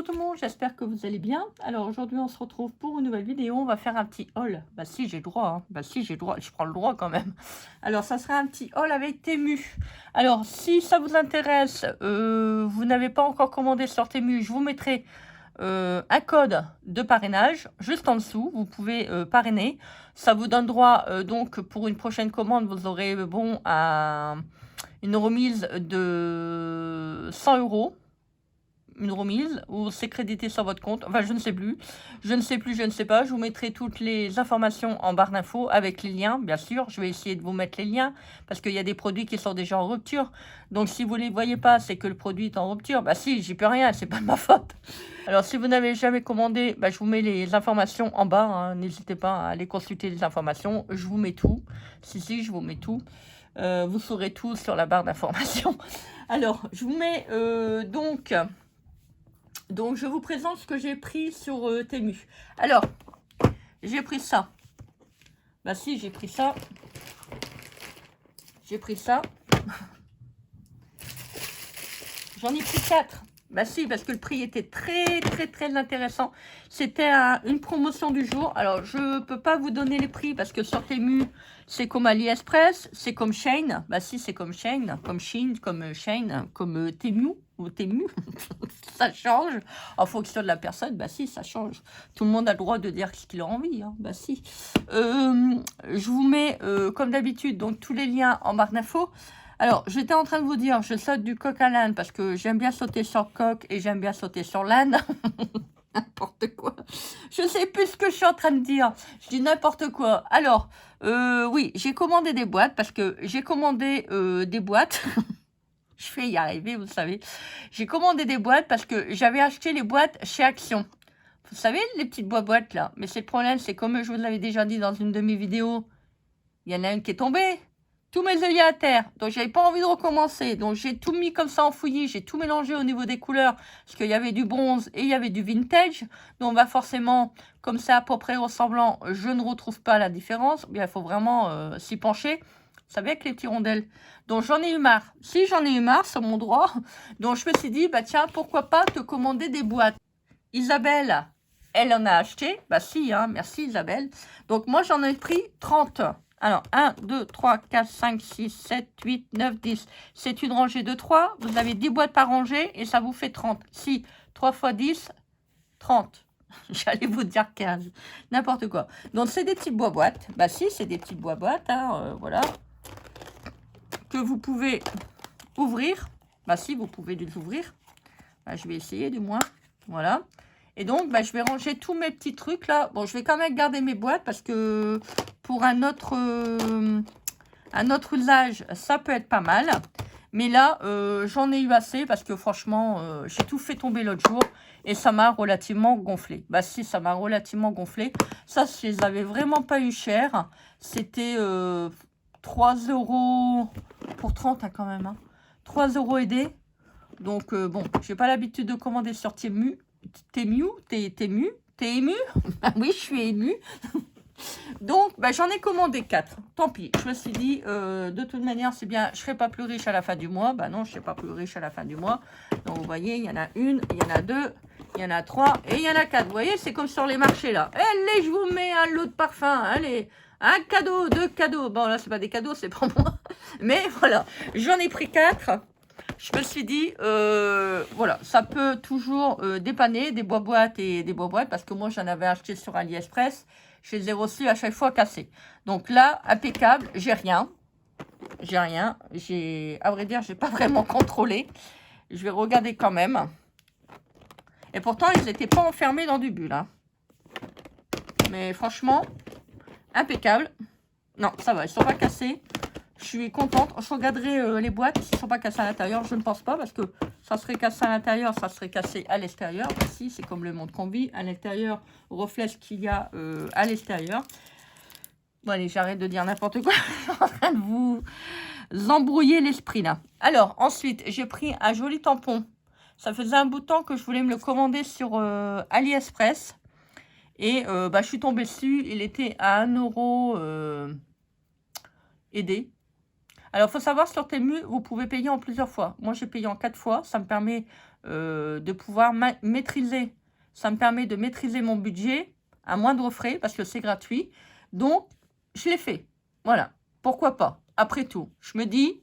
coucou tout le monde, j'espère que vous allez bien. Alors aujourd'hui on se retrouve pour une nouvelle vidéo, on va faire un petit haul. Bah si j'ai le droit, hein. Bah si j'ai le droit, je prends le droit quand même. Alors ça sera un petit haul avec Temu. Alors si ça vous intéresse, vous n'avez pas encore commandé sur Temu, je vous mettrai un code de parrainage juste en dessous. Vous pouvez parrainer. Ça vous donne droit donc pour une prochaine commande, vous aurez bon à une remise de 100 €. Une remise ou c'est crédité sur votre compte, enfin je ne sais plus, je ne sais pas, je vous mettrai toutes les informations en barre d'infos avec les liens, bien sûr, je vais essayer de vous mettre les liens, parce qu'il y a des produits qui sont déjà en rupture, donc si vous ne les voyez pas, c'est que le produit est en rupture, bah si, j'y peux rien, c'est pas de ma faute. Alors si vous n'avez jamais commandé, bah, je vous mets les informations en bas, hein, n'hésitez pas à aller consulter les informations, je vous mets tout, si, je vous mets tout. Vous saurez tout sur la barre d'informations. Alors, je vous mets donc, je vous présente ce que j'ai pris sur Temu. Alors, j'ai pris ça. Bah si, j'ai pris ça. J'ai pris ça. J'en ai pris 4. Bah si, parce que le prix était très intéressant. C'était une promotion du jour. Alors, je peux pas vous donner les prix parce que sur Temu, c'est comme AliExpress, c'est comme Shein. Bah si, c'est comme Shein, comme Shein, comme Shein, comme Temu ou Temu. Ça change en fonction de la personne. Bah si, ça change. Tout le monde a le droit de dire ce qu'il a envie. Hein. Bah si. Je vous mets, comme d'habitude, donc tous les liens en barre d'infos. Alors, j'étais en train de vous dire, je saute du coq à l'âne parce que j'aime bien sauter sur coq et j'aime bien sauter sur l'âne. N'importe quoi. Je sais plus ce que je suis en train de dire. Je dis n'importe quoi. Alors, oui, j'ai commandé des boîtes parce que j'ai commandé des boîtes. Je vais y arriver, vous savez. J'ai commandé des boîtes parce que j'avais acheté les boîtes chez Action. Vous savez, les petites boîtes là. Mais c'est le problème, c'est comme je vous l'avais déjà dit dans une de mes vidéos, il y en a une qui est tombée. Tous mes œillets à terre. Donc, j'avais pas envie de recommencer. Donc, j'ai tout mis comme ça en fouillis. J'ai tout mélangé au niveau des couleurs. Parce qu'il y avait du bronze et il y avait du vintage. Donc, bah, forcément, comme c'est à peu près ressemblant, je ne retrouve pas la différence. Bien, il faut vraiment s'y pencher. Vous savez, avec les petits rondelles. Donc, j'en ai eu marre. Si j'en ai eu marre, c'est mon droit. Donc, je me suis dit, bah, tiens, pourquoi pas te commander des boîtes. Isabelle, elle en a acheté. Bah, si, hein, merci Isabelle. Donc, moi, j'en ai pris 30. Alors, 1, 2, 3, 4, 5, 6, 7, 8, 9, 10. C'est une rangée de 3. Vous avez 10 boîtes par rangée et ça vous fait 30. Si, 3 fois 10, 30. J'allais vous dire 15. N'importe quoi. Donc, c'est des petites boîtes. Bah si, c'est des petites boîtes. Hein, voilà. Que vous pouvez ouvrir. Bah si, vous pouvez les ouvrir. Bah, je vais essayer du moins. Voilà. Et donc, bah, je vais ranger tous mes petits trucs là. Bon, je vais quand même garder mes boîtes parce que pour un autre usage, ça peut être pas mal. Mais là, j'en ai eu assez parce que franchement, j'ai tout fait tomber l'autre jour et ça m'a relativement gonflé. Bah si, ça m'a relativement gonflé. Ça, je les avais vraiment pas eu cher. C'était 3 € pour 30 hein, quand même. Hein. 3 € aidés. Donc, bon, j'ai pas l'habitude de commander sur Temu. T'es ému? Oui, je suis émue. Donc, bah, j'en ai commandé 4. Tant pis. Je me suis dit, de toute manière, c'est bien, je serai pas plus riche à la fin du mois. Bah non, je serai pas plus riche à la fin du mois. Donc, vous voyez, il y en a une, il y en a deux, il y en a trois et il y en a 4. Vous voyez, c'est comme sur les marchés, là. Allez, je vous mets un lot de parfum. Allez, un cadeau, 2 cadeaux. Bon, là, c'est pas des cadeaux, c'est pour moi. Mais voilà, j'en ai pris 4. Je me suis dit, voilà, ça peut toujours dépanner des boîtes et des boîtes parce que moi, j'en avais acheté sur AliExpress. Je les ai reçus à chaque fois cassés. Donc là, impeccable, j'ai rien. J'ai rien. À vrai dire, j'ai pas vraiment contrôlé. Je vais regarder quand même. Et pourtant, ils n'étaient pas enfermés dans du bulle. Hein. Mais franchement, impeccable. Non, ça va, ils sont pas cassés. Je suis contente. Je regarderai les boîtes s'ils ne sont pas cassés à l'intérieur. Je ne pense pas parce que ça serait cassé à l'intérieur, ça serait cassé à l'extérieur. Ici, c'est comme le monde qu'on vit. À l'intérieur, on reflète ce qu'il y a à l'extérieur. Bon, allez, j'arrête de dire n'importe quoi. Je suis en train de vous embrouiller l'esprit là. Alors, ensuite, j'ai pris un joli tampon. Ça faisait un bout de temps que je voulais me le commander sur AliExpress. Et bah, je suis tombée dessus. Il était à 1 € aidé. Alors, il faut savoir, sur Temu, vous pouvez payer en plusieurs fois. Moi, j'ai payé en 4 fois. Ça me permet de pouvoir maîtriser. Ça me permet de maîtriser mon budget à moindre frais parce que c'est gratuit. Donc, je l'ai fait. Voilà. Pourquoi pas? Après tout, je me dis,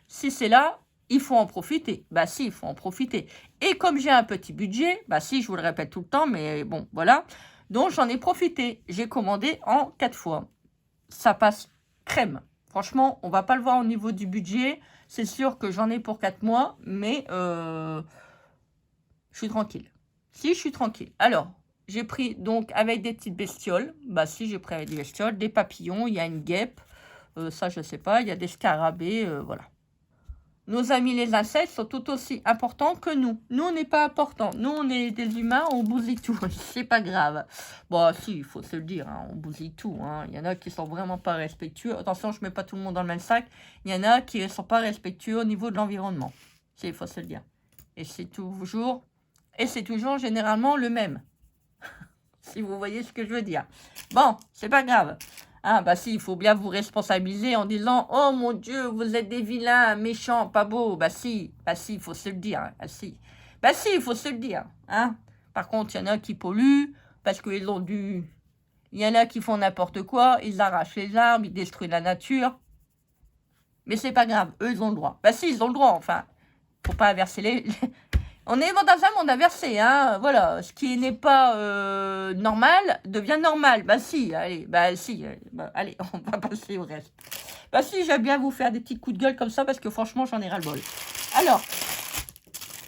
si c'est là, il faut en profiter. Bah si, il faut en profiter. Et comme j'ai un petit budget, bah si, je vous le répète tout le temps, mais bon, voilà. Donc, j'en ai profité. J'ai commandé en 4 fois. Ça passe crème. Franchement, on va pas le voir au niveau du budget. C'est sûr que j'en ai pour 4 mois, mais je suis tranquille. Si, je suis tranquille. Alors, j'ai pris donc avec des petites bestioles. Bah si, j'ai pris avec des bestioles, des papillons, il y a une guêpe. Ça, je sais pas. Il y a des scarabées, voilà. Nos amis les insectes sont tout aussi importants que nous. Nous, on n'est pas importants. Nous, on est des humains, on bousille tout. C'est pas grave. Bon, si, il faut se le dire, hein, on bousille tout. Hein. Il y en a qui sont vraiment pas respectueux. Attention, je mets pas tout le monde dans le même sac. Il y en a qui ne sont pas respectueux au niveau de l'environnement. Il faut se le dire. Et c'est toujours généralement le même. Si vous voyez ce que je veux dire. Bon, c'est pas grave. Ah, bah si, il faut bien vous responsabiliser en disant « Oh mon Dieu, vous êtes des vilains, méchants, pas beaux. » Bah si, il faut se le dire. Hein. Bah si, il faut se le dire. Hein. Par contre, il y en a qui polluent parce qu'ils ont dû... Il y en a qui font n'importe quoi, ils arrachent les arbres, ils détruisent la nature. Mais c'est pas grave, eux, ils ont le droit. Bah si, ils ont le droit, enfin. Faut pas inverser les... On est dans un monde inversé, hein, voilà. Ce qui n'est pas normal devient normal. Bah si, allez, allez, on va passer au reste. Bah si, j'aime bien vous faire des petits coups de gueule comme ça parce que franchement, j'en ai ras-le-bol. Alors,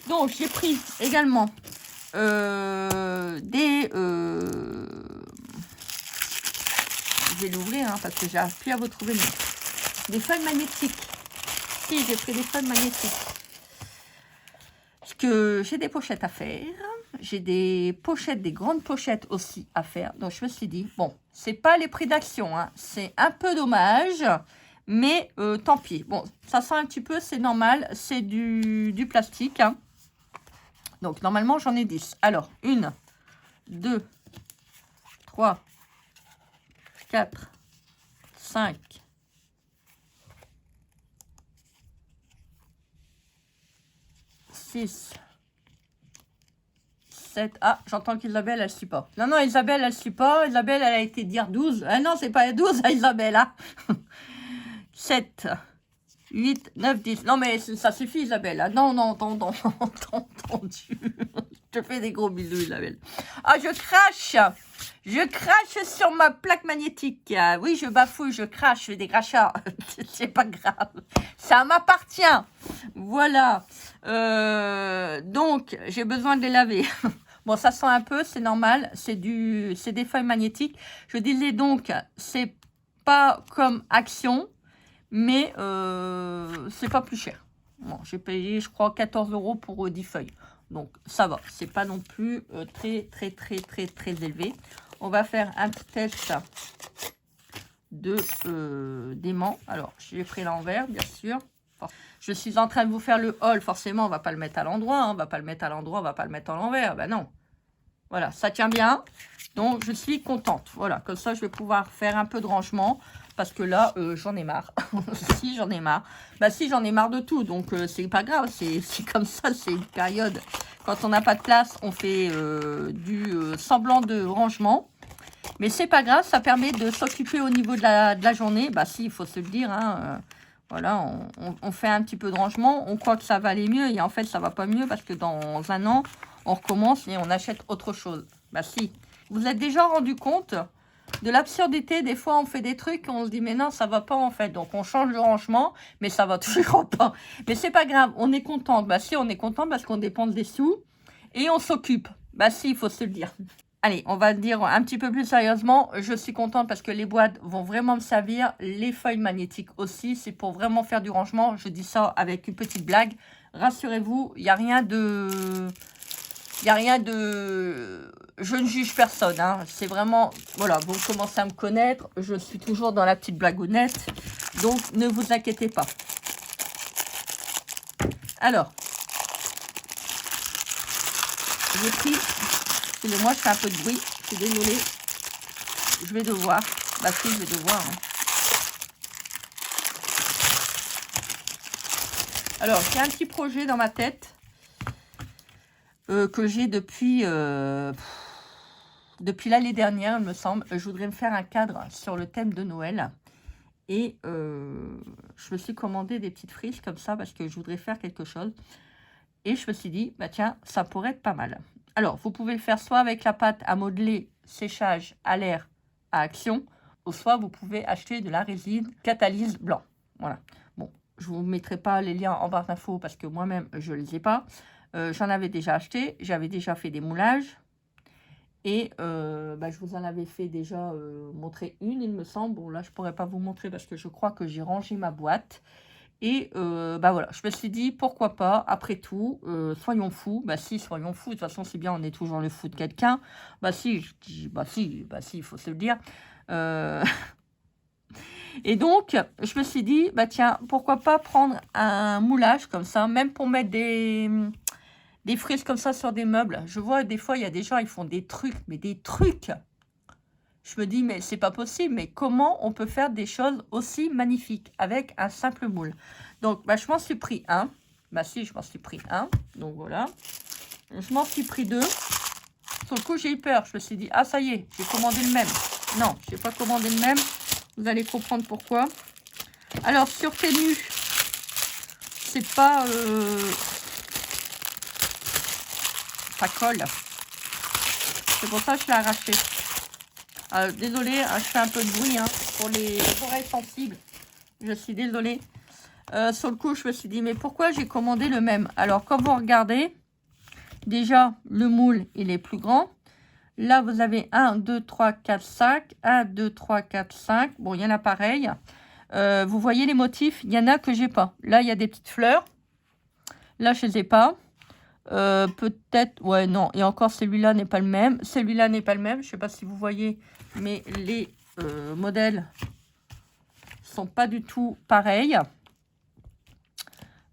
donc, j'ai pris également des... Je vais l'ouvrir, hein, parce que j'arrive plus à vous trouver des feuilles magnétiques. Si, j'ai pris des feuilles magnétiques. Parce que j'ai des pochettes à faire. J'ai des pochettes, des grandes pochettes aussi à faire. Donc, je me suis dit, bon, c'est pas les prix d'action. Hein. C'est un peu dommage. Mais tant pis. Bon, ça sent un petit peu, c'est normal. C'est du plastique. Hein. Donc, normalement, j'en ai 10. Alors, 1, 2, 3, 4, 5, 6, 7. Ah, j'entends qu'Isabelle, elle ne suit pas. Non, Isabelle, elle ne suit pas. Isabelle, elle a été dire 12. Ah non, c'est pas 12, Isabelle. Hein. 7, 8, 9, 10. Non, mais ça suffit, Isabelle. Hein. Non, Dieu. Je te fais des gros bisous, Isabelle. Ah, je crache. Je crache sur ma plaque magnétique. Oui, je bafouille, je crache, je fais des crachats. C'est pas grave. Ça m'appartient. Voilà. Donc, j'ai besoin de les laver. Bon, ça sent un peu, c'est normal. C'est des feuilles magnétiques. Je disais donc, c'est pas comme Action, mais c'est pas plus cher. Bon, j'ai payé, je crois, 14 € pour 10 feuilles. Donc, ça va. C'est pas non plus très élevé. On va faire un petit test de d'aimant. Alors, j'ai pris l'envers, bien sûr. Je suis en train de vous faire le haul. Forcément, on va pas le mettre à l'endroit. Hein. On va pas le mettre à l'endroit, on va pas le mettre à l'envers. Ben non. Voilà, ça tient bien. Donc, je suis contente. Voilà, comme ça, je vais pouvoir faire un peu de rangement. Parce que là, j'en ai marre. Si, j'en ai marre. Bah si, j'en ai marre de tout. Donc, c'est pas grave. C'est comme ça, c'est une période. Quand on n'a pas de place, on fait du semblant de rangement. Mais c'est pas grave, ça permet de s'occuper au niveau de la journée. Bah si, il faut se le dire. Hein, voilà, on fait un petit peu de rangement. On croit que ça va aller mieux. Et en fait, ça va pas mieux parce que dans un an, on recommence et on achète autre chose. Bah si. Vous êtes déjà rendu compte de l'absurdité? Des fois, on fait des trucs et on se dit, mais non, ça va pas en fait. Donc, on change de rangement, mais ça va toujours pas. Mais c'est pas grave, on est content. Bah si, on est content parce qu'on dépense des sous et on s'occupe. Bah si, il faut se le dire. Allez, on va dire un petit peu plus sérieusement. Je suis contente parce que les boîtes vont vraiment me servir. Les feuilles magnétiques aussi, c'est pour vraiment faire du rangement. Je dis ça avec une petite blague. Rassurez-vous, il n'y a rien de... Je ne juge personne. Hein. C'est vraiment... Voilà, vous commencez à me connaître. Je suis toujours dans la petite blagounette. Donc, ne vous inquiétez pas. Alors, j'ai pris... Excusez-moi, je fais un peu de bruit. Je suis désolée. Je vais devoir. Bah si, je vais devoir. Hein. Alors, j'ai un petit projet dans ma tête que j'ai depuis l'année dernière, il me semble. Je voudrais me faire un cadre sur le thème de Noël. Et je me suis commandé des petites frises comme ça parce que je voudrais faire quelque chose. Et je me suis dit, bah tiens, ça pourrait être pas mal. Alors, vous pouvez le faire soit avec la pâte à modeler, séchage à l'air, à action, ou soit vous pouvez acheter de la résine catalyse blanc. Voilà. Bon, je ne vous mettrai pas les liens en barre d'infos parce que moi-même, je ne les ai pas. J'en avais déjà acheté, j'avais déjà fait des moulages. Et bah, je vous en avais fait déjà montrer une, il me semble. Bon, là, je ne pourrais pas vous montrer parce que je crois que j'ai rangé ma boîte. Et bah voilà, je me suis dit, pourquoi pas, après tout, soyons fous. Bah si, soyons fous, de toute façon, c'est bien, on est toujours le fou de quelqu'un. Bah si, je dis, bah si, il faut se le dire. Et donc, je me suis dit, bah tiens, pourquoi pas prendre un moulage comme ça, même pour mettre des frises comme ça sur des meubles. Je vois, des fois, il y a des gens, ils font des trucs, mais des trucs. Je me dis, mais c'est pas possible, mais comment on peut faire des choses aussi magnifiques avec un simple moule? Donc, bah, je m'en suis pris un. Bah si, je m'en suis pris un. Donc, voilà. Je m'en suis pris deux. Sur le coup, j'ai eu peur. Je me suis dit, ah, ça y est, j'ai commandé le même. Non, je n'ai pas commandé le même. Vous allez comprendre pourquoi. Alors, sur Temu, c'est pas... ça colle. C'est pour ça que je l'ai arraché. Désolée, hein, je fais un peu de bruit hein, pour les oreilles sensibles. Je suis désolée. Sur le coup, je me suis dit, mais pourquoi j'ai commandé le même? Alors, quand vous regardez, déjà, le moule, il est plus grand. Là, vous avez 1, 2, 3, 4, 5. 1, 2, 3, 4, 5. Bon, il y en a pareil. Vous voyez les motifs? Il y en a que j'ai pas. Là, il y a des petites fleurs. Là, je les ai pas. Peut-être, ouais, non. Et encore, celui-là n'est pas le même. Celui-là n'est pas le même. Je sais pas si vous voyez, mais les modèles sont pas du tout pareils.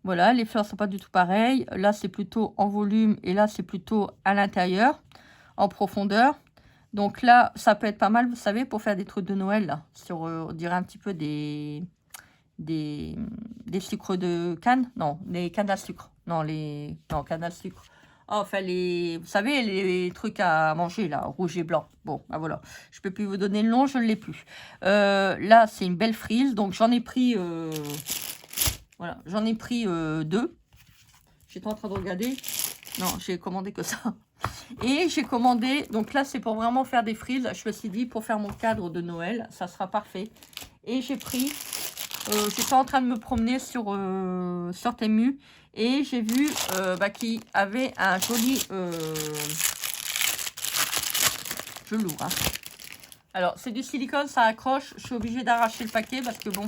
Voilà, les fleurs sont pas du tout pareilles. Là, c'est plutôt en volume et là, c'est plutôt à l'intérieur, en profondeur. Donc là, ça peut être pas mal, vous savez, pour faire des trucs de Noël, là, sur, on dirait un petit peu des sucres de canne. Non, des cannes à sucre. Non, non, cannes à sucre. Enfin, vous savez, les trucs à manger, là, rouge et blanc. Bon, ben voilà. Je peux plus vous donner le nom, je ne l'ai plus. Là, c'est une belle frise. Donc, j'en ai pris... voilà, j'en ai pris deux. J'étais en train de regarder. Non, j'ai commandé que ça. Et j'ai commandé... Donc là, c'est pour vraiment faire des frises. Je me suis dit, pour faire mon cadre de Noël, ça sera parfait. Et j'ai pris... j'étais en train de me promener sur Temu et j'ai vu qu'il avait un joli je l'ouvre hein. Alors c'est du silicone, ça accroche, je suis obligée d'arracher le paquet parce que bon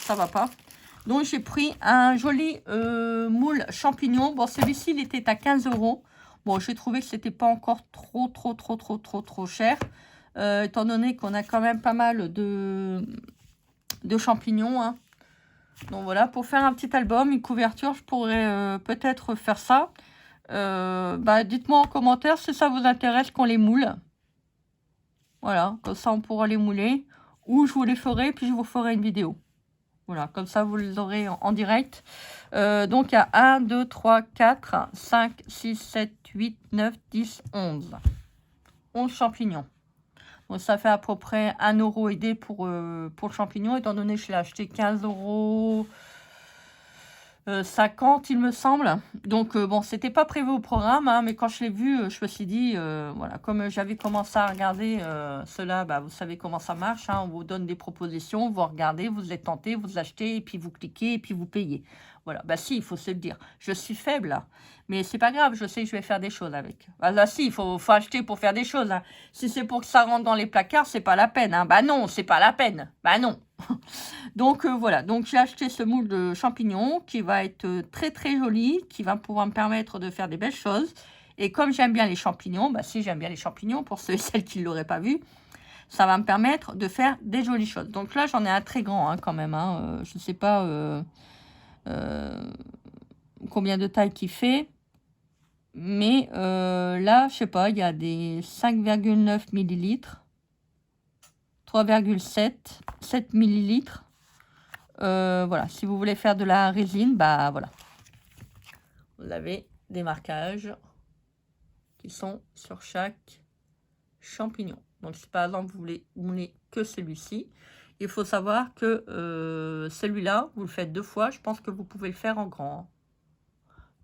ça va pas. Donc j'ai pris un joli moule champignon. Bon, celui-ci il était à 15 €. Bon, j'ai trouvé que c'était pas encore trop cher, étant donné qu'on a quand même pas mal de champignons hein. Donc voilà, pour faire un petit album, une couverture, je pourrais peut-être faire ça. Dites-moi en commentaire si ça vous intéresse qu'on les moule. Voilà, comme ça on pourra les mouler. Ou je vous les ferai, puis je vous ferai une vidéo. Voilà, comme ça vous les aurez en direct. Donc il y a 1, 2, 3, 4, 5, 6, 7, 8, 9, 10, 11. 11 champignons. Donc ça fait à peu près 1 € aidé pour le champignon, étant donné que je l'ai acheté 15 € 50 il me semble. Donc bon, c'était pas prévu au programme, hein, mais quand je l'ai vu, je me suis dit, voilà, comme j'avais commencé à regarder cela, vous savez comment ça marche, hein, on vous donne des propositions, vous regardez, vous êtes tenté, vous achetez, et puis vous cliquez, et puis vous payez. Voilà, si, il faut se le dire. Je suis faible, là. Mais c'est pas grave, je sais que je vais faire des choses avec. Là, si, il faut acheter pour faire des choses. Hein. Si c'est pour que ça rentre dans les placards, c'est pas la peine. Hein. Non, c'est pas la peine. Non. Donc, voilà. Donc, j'ai acheté ce moule de champignons qui va être très, très joli, qui va pouvoir me permettre de faire des belles choses. Et comme j'aime bien les champignons, si j'aime bien les champignons, pour ceux et celles qui ne l'auraient pas vu, ça va me permettre de faire des jolies choses. Donc là, j'en ai un très grand hein, quand même. Hein. Je ne sais pas... combien de taille qu'il fait, mais là je sais pas, il y a des 5,9 ml, 3,7, 7 ml, Voilà, si vous voulez faire de la résine, bah voilà. Vous avez des marquages qui sont sur chaque champignon. Donc si par exemple vous voulez que celui-ci, il faut savoir que celui-là, vous le faites 2 fois. Je pense que vous pouvez le faire en grand.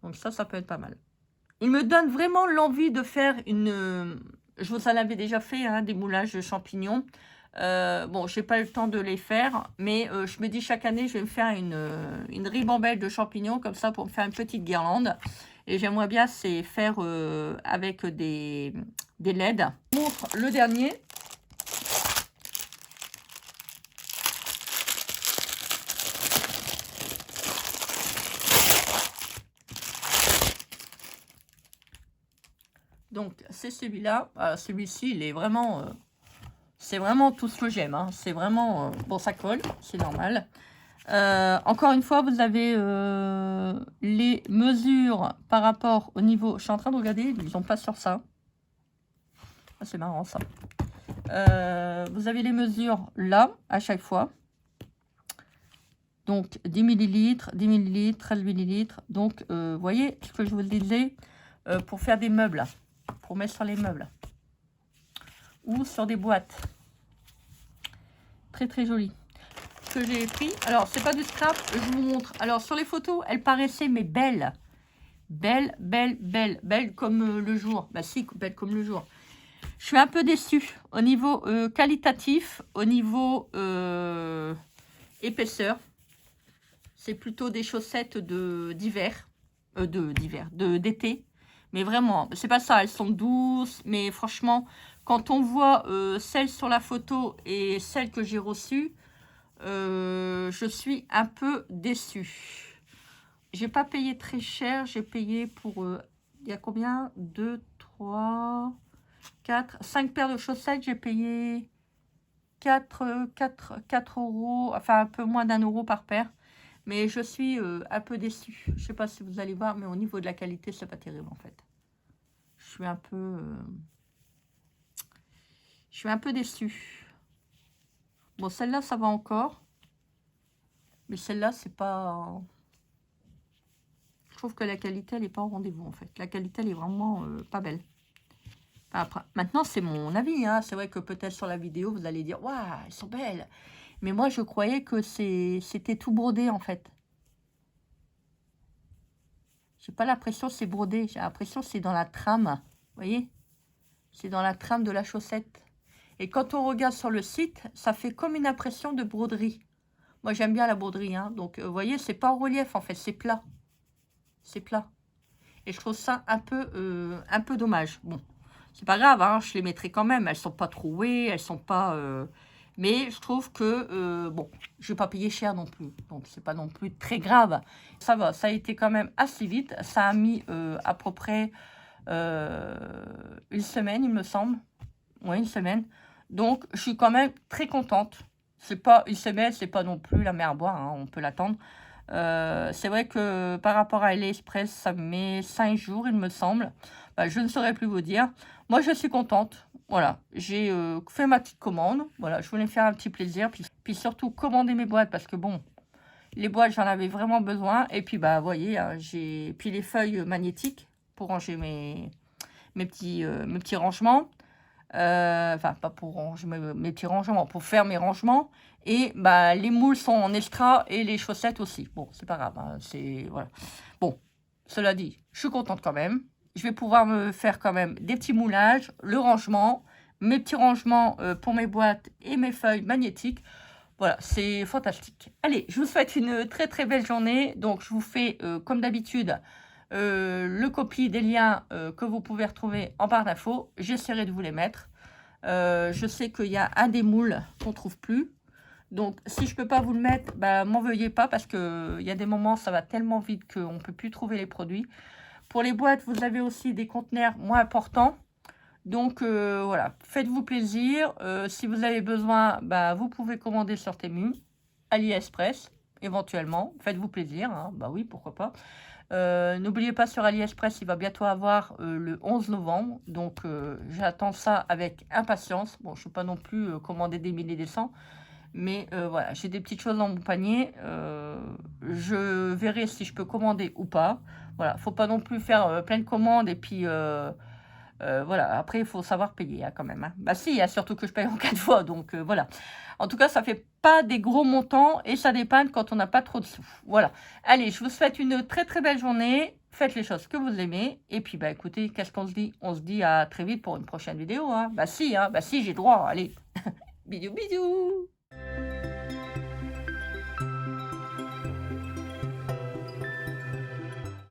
Donc ça peut être pas mal. Il me donne vraiment l'envie de faire une... je vous en avais déjà fait, hein, des moulages de champignons. Bon, j'ai pas eu le temps de les faire, mais je me dis chaque année, je vais me faire une ribambelle de champignons, comme ça, pour me faire une petite guirlande. Et j'aimerais bien, c'est faire avec des LED. Je vous montre le dernier. Donc, c'est celui-là. Celui-ci, il est vraiment... c'est vraiment tout ce que j'aime. Hein. C'est vraiment... bon, ça colle, c'est normal. Encore une fois, vous avez les mesures par rapport au niveau... Je suis en train de regarder, ils n'ont pas sur ça. Ah, c'est marrant, ça. Vous avez les mesures là, à chaque fois. Donc, 10 ml, 10 ml, 13 ml. Donc, vous voyez ce que je vous disais pour faire des meubles. Pour mettre sur les meubles. Ou sur des boîtes. Très, très joli. Que j'ai pris. Alors, c'est pas du scrap, je vous montre. Alors, sur les photos, elle paraissait, mais belle. Belle, belle, belle. Belle comme le jour. Bah si, belle comme le jour. Je suis un peu déçue au niveau qualitatif, au niveau épaisseur. C'est plutôt des chaussettes d'hiver, d'été. Mais vraiment, c'est pas ça, elles sont douces. Mais franchement, quand on voit celles sur la photo et celles que j'ai reçues, je suis un peu déçue. J'ai pas payé très cher, j'ai payé pour... il y a combien? 2, 3, 4, 5 paires de chaussettes, j'ai payé 4 euros, enfin un peu moins d'1 € par paire. Mais je suis un peu déçue. Je sais pas si vous allez voir, mais au niveau de la qualité, c'est pas terrible en fait. Je suis un peu... je suis un peu déçue. Bon, celle-là, ça va encore. Mais celle-là, c'est pas... Je trouve que la qualité, elle n'est pas au rendez-vous, en fait. La qualité, elle est vraiment pas belle. Après, maintenant, c'est mon avis. Hein. C'est vrai que peut-être sur la vidéo, vous allez dire « Waouh, elles sont belles !» Mais moi, je croyais que c'était tout brodé, en fait. J'ai pas l'impression que c'est brodé. J'ai l'impression que c'est dans la trame. Vous voyez? C'est dans la trame de la chaussette. Et quand on regarde sur le site, ça fait comme une impression de broderie. Moi, j'aime bien la broderie. Hein. Donc, vous voyez, c'est pas en relief, en fait. C'est plat. C'est plat. Et je trouve ça un peu dommage. Bon, c'est pas grave, hein, je les mettrai quand même. Elles sont pas trouées, elles sont pas... mais je trouve que, bon, je vais pas payer cher non plus. Donc, c'est pas non plus très grave. Ça va, ça a été quand même assez vite. Ça a mis à peu près 1 semaine, il me semble. Oui, 1 semaine. Donc, je suis quand même très contente. C'est pas 1 semaine, c'est pas non plus la mer à boire, hein, on peut l'attendre. C'est vrai que par rapport à AliExpress, ça met 5 jours, il me semble. Bah, je ne saurais plus vous dire. Moi, je suis contente. Voilà, j'ai fait ma petite commande. Voilà, je voulais me faire un petit plaisir. Puis surtout, commander mes boîtes parce que bon, les boîtes, j'en avais vraiment besoin. Et puis, bah, vous voyez, hein, j'ai puis les feuilles magnétiques pour ranger mes petits rangements. Enfin, pas pour ranger mes petits rangements, pour faire mes rangements. Et bah, les moules sont en extra et les chaussettes aussi. Bon, c'est pas grave, hein, c'est... Voilà. Bon, cela dit, je suis contente quand même. Je vais pouvoir me faire quand même des petits moulages, le rangement, mes petits rangements pour mes boîtes et mes feuilles magnétiques. Voilà, c'est fantastique. Allez, je vous souhaite une très très belle journée. Donc, je vous fais, comme d'habitude, le copie des liens que vous pouvez retrouver en barre d'infos. J'essaierai de vous les mettre. Je sais qu'il y a un des moules qu'on ne trouve plus. Donc, si je ne peux pas vous le mettre, bah, m'en veuillez pas parce qu'il y a des moments, ça va tellement vite qu'on ne peut plus trouver les produits. Pour les boîtes, vous avez aussi des conteneurs moins importants. Donc, voilà, faites-vous plaisir. Si vous avez besoin, bah, vous pouvez commander sur Temu, AliExpress, éventuellement. Faites-vous plaisir, hein. Bah oui, pourquoi pas. N'oubliez pas sur AliExpress, il va bientôt avoir le 11 novembre. Donc, j'attends ça avec impatience. Bon, je ne suis pas non plus commander des milliers et des cents. Mais voilà, j'ai des petites choses dans mon panier. Je verrai si je peux commander ou pas. Voilà, faut pas non plus faire plein de commandes et puis voilà, après il faut savoir payer hein, quand même. Hein. Bah si, surtout que je paye en 4 fois, donc voilà. En tout cas, ça fait pas des gros montants et ça dépanne quand on n'a pas trop de sous. Voilà. Allez, je vous souhaite une très très belle journée. Faites les choses que vous aimez. Et puis, bah écoutez, qu'est-ce qu'on se dit? On se dit à très vite pour une prochaine vidéo. Hein. Bah si, j'ai droit. Allez, bisous bisous.